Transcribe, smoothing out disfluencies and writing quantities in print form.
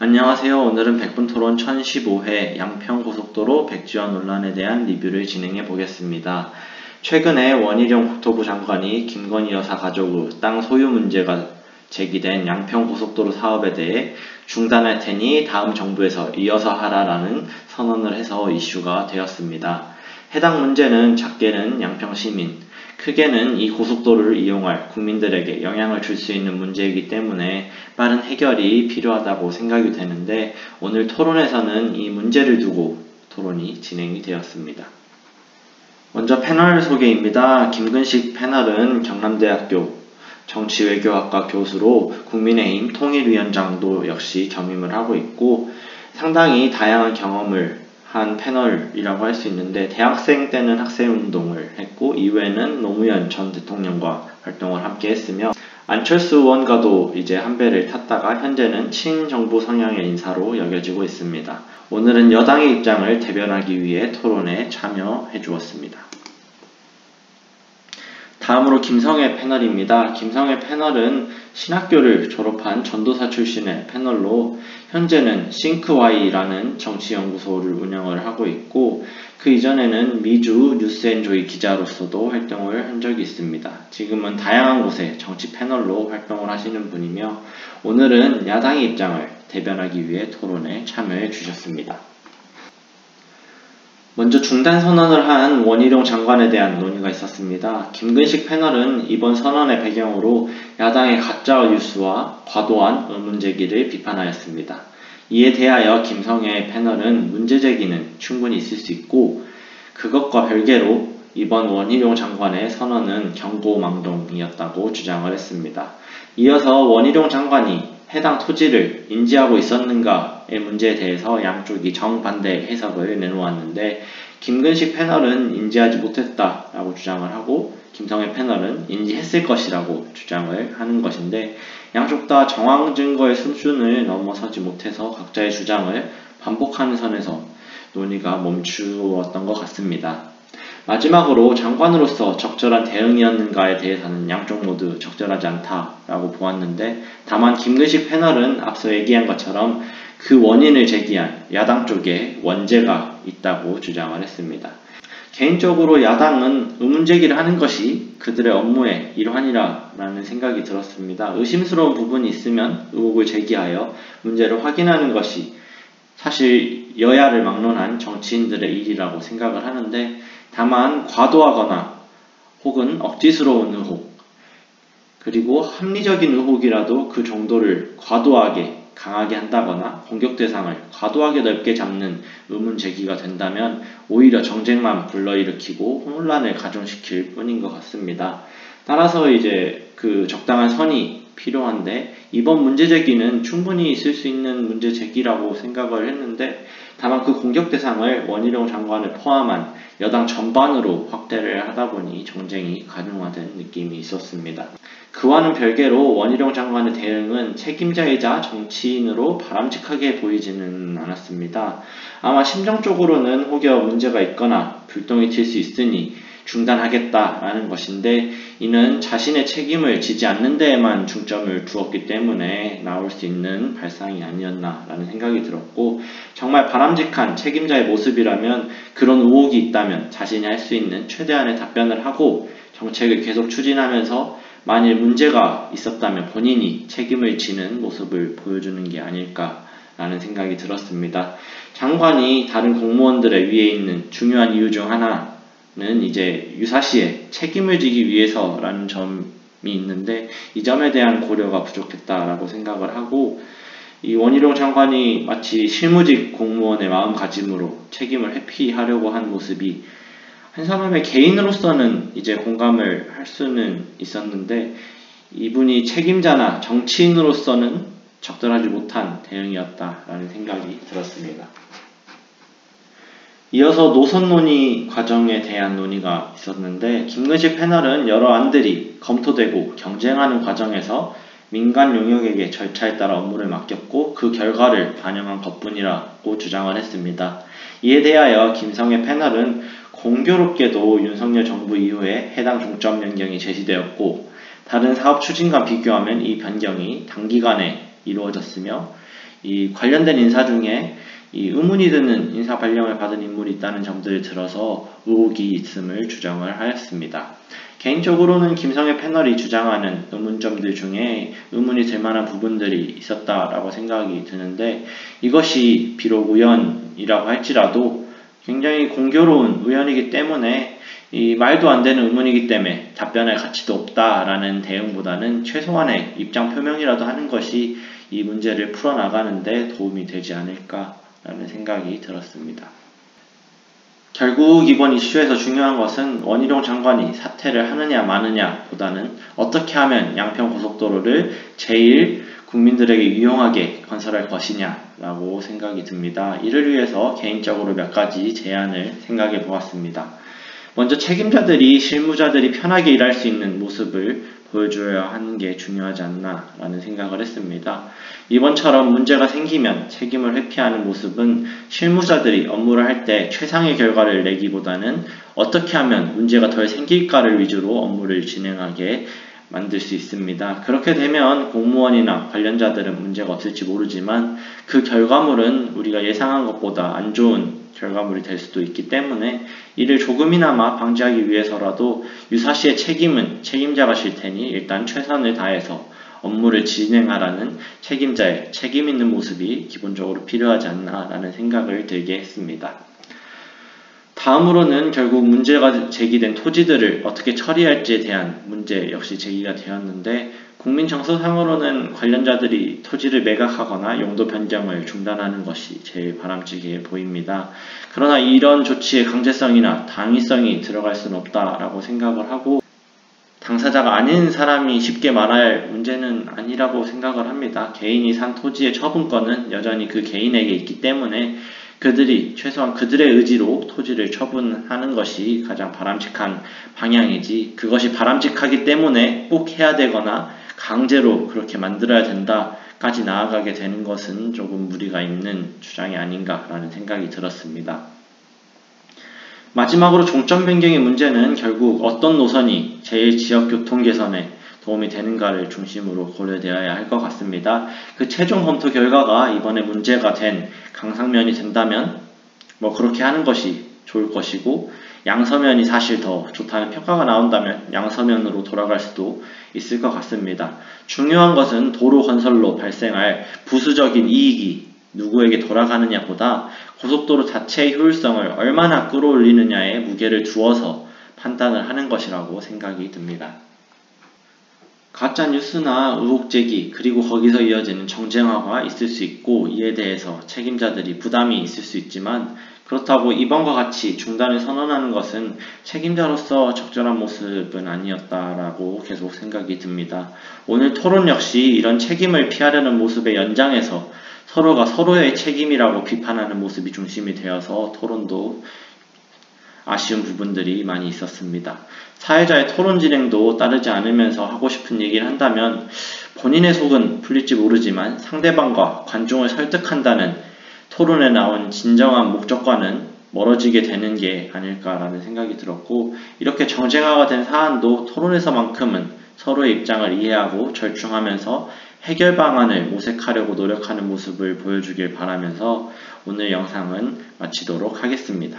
안녕하세요. 오늘은 백분토론 1015회 양평고속도로 백지화 논란에 대한 리뷰를 진행해 보겠습니다. 최근에 원희룡 국토부 장관이 김건희 여사 가족 땅 소유 문제가 제기된 양평고속도로 사업에 대해 중단할 테니 다음 정부에서 이어서 하라라는 선언을 해서 이슈가 되었습니다. 해당 문제는 작게는 양평시민, 크게는 이 고속도로를 이용할 국민들에게 영향을 줄 수 있는 문제이기 때문에 빠른 해결이 필요하다고 생각이 되는데 오늘 토론에서는 이 문제를 두고 토론이 진행이 되었습니다. 먼저 패널 소개입니다. 김근식 패널은 경남대학교 정치외교학과 교수로 국민의힘 통일위원장도 역시 겸임을 하고 있고 상당히 다양한 경험을 한 패널이라고 할 수 있는데 대학생 때는 학생운동을 했고 이후에는 노무현 전 대통령과 활동을 함께 했으며 안철수 의원과도 이제 한 배를 탔다가 현재는 친정부 성향의 인사로 여겨지고 있습니다. 오늘은 여당의 입장을 대변하기 위해 토론에 참여해 주었습니다. 다음으로 김성애 패널입니다. 김성애 패널은 신학교를 졸업한 전도사 출신의 패널로 현재는 싱크와이라는 정치연구소를 운영을 하고 있고 그 이전에는 미주 뉴스앤조이 기자로서도 활동을 한 적이 있습니다. 지금은 다양한 곳에 정치 패널로 활동을 하시는 분이며 오늘은 야당의 입장을 대변하기 위해 토론에 참여해 주셨습니다. 먼저 중단 선언을 한 원희룡 장관에 대한 논의가 있었습니다. 김근식 패널은 이번 선언의 배경으로 야당의 가짜 뉴스와 과도한 의문 제기를 비판하였습니다. 이에 대하여 김성애 패널은 문제 제기는 충분히 있을 수 있고 그것과 별개로 이번 원희룡 장관의 선언은 경고망동이었다고 주장을 했습니다. 이어서 원희룡 장관이 해당 토지를 인지하고 있었는가의 문제에 대해서 양쪽이 정반대 해석을 내놓았는데 김근식 패널은 인지하지 못했다라고 주장을 하고 김성애 패널은 인지했을 것이라고 주장을 하는 것인데 양쪽 다 정황 증거의 수준을 넘어서지 못해서 각자의 주장을 반복하는 선에서 논의가 멈추었던 것 같습니다. 마지막으로 장관으로서 적절한 대응이었는가에 대해서는 양쪽 모두 적절하지 않다라고 보았는데 다만 김근식 패널은 앞서 얘기한 것처럼 그 원인을 제기한 야당 쪽에 원죄가 있다고 주장을 했습니다. 개인적으로 야당은 의문 제기를 하는 것이 그들의 업무의 일환이라는 생각이 들었습니다. 의심스러운 부분이 있으면 의혹을 제기하여 문제를 확인하는 것이 사실 여야를 막론한 정치인들의 일이라고 생각을 하는데 다만 과도하거나 혹은 억지스러운 의혹 그리고 합리적인 의혹이라도 그 정도를 과도하게 강하게 한다거나 공격 대상을 과도하게 넓게 잡는 의문 제기가 된다면 오히려 정쟁만 불러일으키고 혼란을 가중시킬 뿐인 것 같습니다. 따라서 이제 그 적당한 선이 필요한데 이번 문제 제기는 충분히 있을 수 있는 문제 제기라고 생각을 했는데 다만 그 공격 대상을 원희룡 장관을 포함한 여당 전반으로 확대를 하다 보니 정쟁이 가중화된 느낌이 있었습니다. 그와는 별개로 원희룡 장관의 대응은 책임자이자 정치인으로 바람직하게 보이지는 않았습니다. 아마 심정적으로는 혹여 문제가 있거나 불똥이 튈 수 있으니 중단하겠다라는 것인데 이는 자신의 책임을 지지 않는 데에만 중점을 두었기 때문에 나올 수 있는 발상이 아니었나라는 생각이 들었고 정말 바람직한 책임자의 모습이라면 그런 의혹이 있다면 자신이 할 수 있는 최대한의 답변을 하고 정책을 계속 추진하면서 만일 문제가 있었다면 본인이 책임을 지는 모습을 보여주는 게 아닐까라는 생각이 들었습니다. 장관이 다른 공무원들의 위에 있는 중요한 이유 중 하나는 이제 유사시에 책임을 지기 위해서라는 점이 있는데 이 점에 대한 고려가 부족했다라고 생각을 하고 이 원희룡 장관이 마치 실무직 공무원의 마음가짐으로 책임을 회피하려고 한 모습이 한 사람의 개인으로서는 이제 공감을 할 수는 있었는데 이분이 책임자나 정치인으로서는 적절하지 못한 대응이었다라는 생각이 들었습니다. 이어서 노선 논의 과정에 대한 논의가 있었는데 김근식 패널은 여러 안들이 검토되고 경쟁하는 과정에서 민간 용역에게 절차에 따라 업무를 맡겼고 그 결과를 반영한 것뿐이라고 주장을 했습니다. 이에 대하여 김성애 패널은 공교롭게도 윤석열 정부 이후에 해당 종점 변경이 제시되었고 다른 사업 추진과 비교하면 이 변경이 단기간에 이루어졌으며 이 관련된 인사 중에 이 의문이 드는 인사 발령을 받은 인물이 있다는 점들을 들어서 의혹이 있음을 주장을 하였습니다. 개인적으로는 김성애 패널이 주장하는 의문점들 중에 의문이 들 만한 부분들이 있었다라고 생각이 드는데, 이것이 비록 우연이라고 할지라도 굉장히 공교로운 우연이기 때문에 이 말도 안 되는 의문이기 때문에 답변할 가치도 없다라는 대응보다는 최소한의 입장 표명이라도 하는 것이 이 문제를 풀어나가는데 도움이 되지 않을까라는 생각이 들었습니다. 결국 이번 이슈에서 중요한 것은 원희룡 장관이 사퇴를 하느냐 마느냐 보다는 어떻게 하면 양평 고속도로를 제일 국민들에게 유용하게 건설할 것이냐라고 생각이 듭니다. 이를 위해서 개인적으로 몇 가지 제안을 생각해 보았습니다. 먼저 책임자들이 실무자들이 편하게 일할 수 있는 모습을 보여줘야 하는 게 중요하지 않나 라는 생각을 했습니다. 이번처럼 문제가 생기면 책임을 회피하는 모습은 실무자들이 업무를 할 때 최상의 결과를 내기보다는 어떻게 하면 문제가 덜 생길까를 위주로 업무를 진행하게 만들 수 있습니다. 그렇게 되면 공무원이나 관련자들은 문제가 없을지 모르지만 그 결과물은 우리가 예상한 것보다 안 좋은 결과물이 될 수도 있기 때문에 이를 조금이나마 방지하기 위해서라도 유사시의 책임은 책임자가 질 테니 일단 최선을 다해서 업무를 진행하라는 책임자의 책임 있는 모습이 기본적으로 필요하지 않나라는 생각을 들게 했습니다. 다음으로는 결국 문제가 제기된 토지들을 어떻게 처리할지에 대한 문제 역시 제기가 되었는데, 국민 정서상으로는 관련자들이 토지를 매각하거나 용도 변경을 중단하는 것이 제일 바람직해 보입니다. 그러나 이런 조치의 강제성이나 당위성이 들어갈 수는 없다라고 생각을 하고, 당사자가 아닌 사람이 쉽게 말할 문제는 아니라고 생각을 합니다. 개인이 산 토지의 처분권은 여전히 그 개인에게 있기 때문에 그들이 최소한 그들의 의지로 토지를 처분하는 것이 가장 바람직한 방향이지, 그것이 바람직하기 때문에 꼭 해야 되거나 강제로 그렇게 만들어야 된다까지 나아가게 되는 것은 조금 무리가 있는 주장이 아닌가라는 생각이 들었습니다. 마지막으로 종점 변경의 문제는 결국 어떤 노선이 제일 지역 교통 개선에 도움이 되는가를 중심으로 고려되어야 할 것 같습니다. 그 최종 검토 결과가 이번에 문제가 된 강상면이 된다면 그렇게 하는 것이 좋을 것이고, 양서면이 사실 더 좋다는 평가가 나온다면 양서면으로 돌아갈 수도 있을 것 같습니다. 중요한 것은 도로 건설로 발생할 부수적인 이익이 누구에게 돌아가느냐보다 고속도로 자체의 효율성을 얼마나 끌어올리느냐에 무게를 두어서 판단을 하는 것이라고 생각이 듭니다. 가짜뉴스나 의혹 제기, 그리고 거기서 이어지는 정쟁화가 있을 수 있고, 이에 대해서 책임자들이 부담이 있을 수 있지만, 그렇다고 이번과 같이 중단을 선언하는 것은 책임자로서 적절한 모습은 아니었다라고 계속 생각이 듭니다. 오늘 토론 역시 이런 책임을 피하려는 모습의 연장에서 서로가 서로의 책임이라고 비판하는 모습이 중심이 되어서 토론도 아쉬운 부분들이 많이 있었습니다. 사회자의 토론 진행도 따르지 않으면서 하고 싶은 얘기를 한다면 본인의 속은 풀릴지 모르지만 상대방과 관중을 설득한다는 토론에 나온 진정한 목적과는 멀어지게 되는 게 아닐까라는 생각이 들었고, 이렇게 정쟁화가 된 사안도 토론에서만큼은 서로의 입장을 이해하고 절충하면서 해결 방안을 모색하려고 노력하는 모습을 보여주길 바라면서 오늘 영상은 마치도록 하겠습니다.